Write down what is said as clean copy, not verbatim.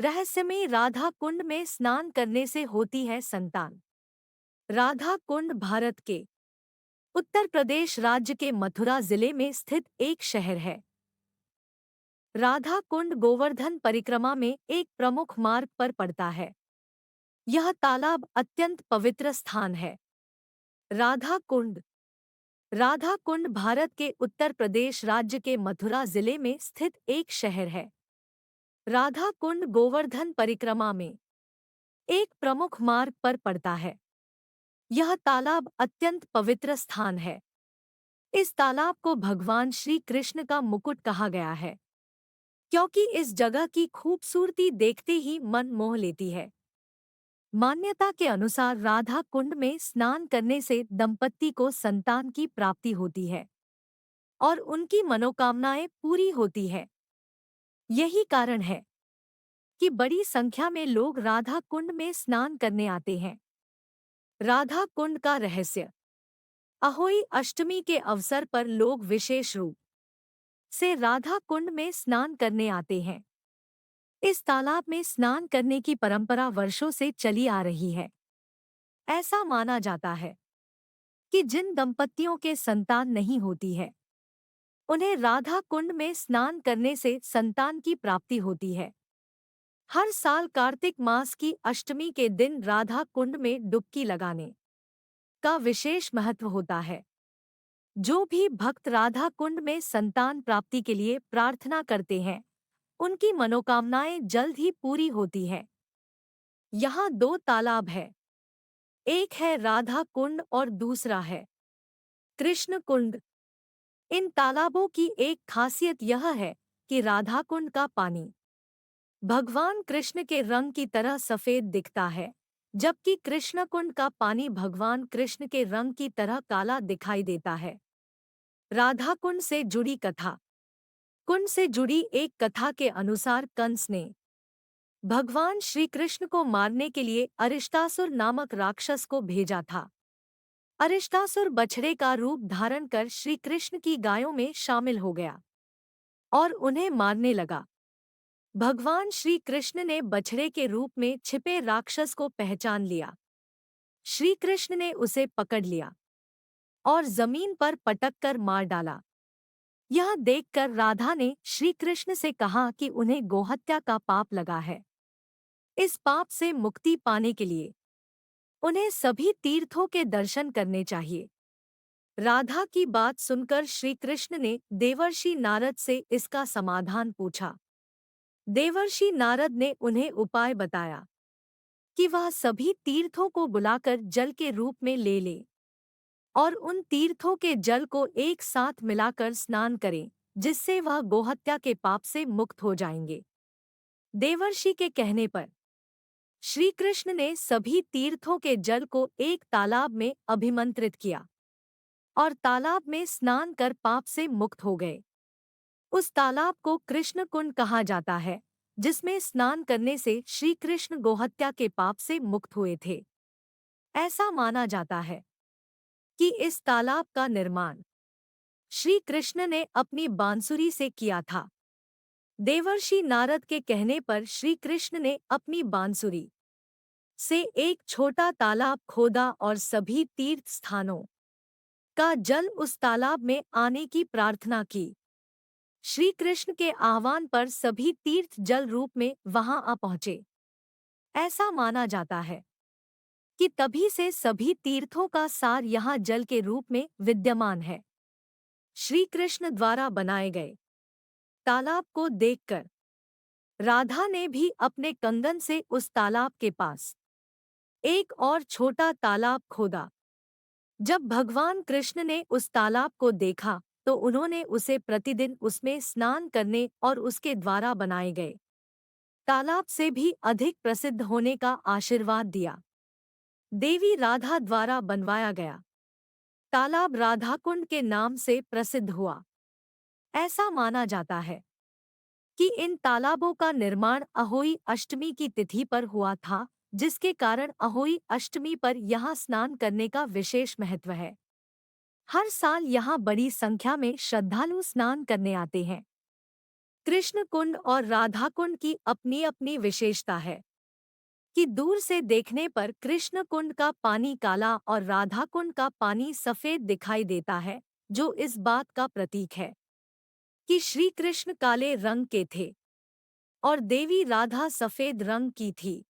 रहस्यमयी राधा कुंड में स्नान करने से होती है संतान। राधा कुंड भारत के उत्तर प्रदेश राज्य के मथुरा जिले में स्थित एक शहर है। राधा कुंड गोवर्धन परिक्रमा में एक प्रमुख मार्ग पर पड़ता है। यह तालाब अत्यंत पवित्र स्थान है। राधा कुंड राधा कुंड भारत के उत्तर प्रदेश राज्य के मथुरा जिले में स्थित एक शहर है। राधा कुंड गोवर्धन परिक्रमा में एक प्रमुख मार्ग पर पड़ता है। यह तालाब अत्यंत पवित्र स्थान है। इस तालाब को भगवान श्री कृष्ण का मुकुट कहा गया है, क्योंकि इस जगह की खूबसूरती देखते ही मन मोह लेती है। मान्यता के अनुसार राधा कुंड में स्नान करने से दंपति को संतान की प्राप्ति होती है और उनकी मनोकामनाएं पूरी होती है। यही कारण है कि बड़ी संख्या में लोग राधा कुंड में स्नान करने आते हैं। राधा कुंड का रहस्य। अहोई अष्टमी के अवसर पर लोग विशेष रूप से राधा कुंड में स्नान करने आते हैं। इस तालाब में स्नान करने की परंपरा वर्षों से चली आ रही है। ऐसा माना जाता है कि जिन दंपतियों के संतान नहीं होती है, उन्हें राधा कुंड में स्नान करने से संतान की प्राप्ति होती है। हर साल कार्तिक मास की अष्टमी के दिन राधा कुंड में डुबकी लगाने का विशेष महत्व होता है। जो भी भक्त राधा कुंड में संतान प्राप्ति के लिए प्रार्थना करते हैं, उनकी मनोकामनाएं जल्द ही पूरी होती है। यहाँ दो तालाब है। एक है राधा कुंड और दूसरा है कृष्ण कुंड। इन तालाबों की एक खासियत यह है कि राधा कुंड का पानी भगवान कृष्ण के रंग की तरह सफेद दिखता है, जबकि कृष्ण कुंड का पानी भगवान कृष्ण के रंग की तरह काला दिखाई देता है। राधा कुंड से जुड़ी कथा। कुंड से जुड़ी एक कथा के अनुसार कंस ने भगवान श्री कृष्ण को मारने के लिए अरिष्टासुर नामक राक्षस को भेजा था। अरिष्टासुर बछड़े का रूप धारण कर श्री कृष्ण की गायों में शामिल हो गया और उन्हें मारने लगा। भगवान श्री कृष्ण ने बछड़े के रूप में छिपे राक्षस को पहचान लिया। श्री कृष्ण ने उसे पकड़ लिया और जमीन पर पटक कर मार डाला। यह देखकर राधा ने श्री कृष्ण से कहा कि उन्हें गोहत्या का पाप लगा है। इस पाप से मुक्ति पाने के लिए उन्हें सभी तीर्थों के दर्शन करने चाहिए। राधा की बात सुनकर श्री कृष्ण ने देवर्षि नारद से इसका समाधान पूछा। देवर्षि नारद ने उन्हें उपाय बताया कि वह सभी तीर्थों को बुलाकर जल के रूप में ले ले और उन तीर्थों के जल को एक साथ मिलाकर स्नान करें, जिससे वह गोहत्या के पाप से मुक्त हो जाएंगे। देवर्षि के कहने पर श्री कृष्ण ने सभी तीर्थों के जल को एक तालाब में अभिमंत्रित किया और तालाब में स्नान कर पाप से मुक्त हो गए। उस तालाब को कृष्ण कुंड कहा जाता है, जिसमें स्नान करने से श्री कृष्ण गोहत्या के पाप से मुक्त हुए थे। ऐसा माना जाता है कि इस तालाब का निर्माण श्री कृष्ण ने अपनी बांसुरी से किया था। देवर्षि नारद के कहने पर श्री कृष्ण ने अपनी बांसुरी से एक छोटा तालाब खोदा और सभी तीर्थ स्थानों का जल उस तालाब में आने की प्रार्थना की। श्री कृष्ण के आह्वान पर सभी तीर्थ जल रूप में वहां आ पहुंचे। ऐसा माना जाता है कि तभी से सभी तीर्थों का सार यहाँ जल के रूप में विद्यमान है। श्री कृष्ण द्वारा बनाए गए तालाब को देखकर राधा ने भी अपने कंगन से उस तालाब के पास एक और छोटा तालाब खोदा। जब भगवान कृष्ण ने उस तालाब को देखा तो उन्होंने उसे प्रतिदिन उसमें स्नान करने और उसके द्वारा बनाए गए तालाब से भी अधिक प्रसिद्ध होने का आशीर्वाद दिया। देवी राधा द्वारा बनवाया गया तालाब राधाकुंड के नाम से प्रसिद्ध हुआ। ऐसा माना जाता है कि इन तालाबों का निर्माण अहोई अष्टमी की तिथि पर हुआ था, जिसके कारण अहोई अष्टमी पर यहाँ स्नान करने का विशेष महत्व है। हर साल यहाँ बड़ी संख्या में श्रद्धालु स्नान करने आते हैं। कृष्ण कुंड और राधा कुंड की अपनी अपनी विशेषता है कि दूर से देखने पर कृष्ण कुंड का पानी काला और राधा कुंड का पानी सफेद दिखाई देता है, जो इस बात का प्रतीक है कि श्री कृष्ण काले रंग के थे और देवी राधा सफेद रंग की थी।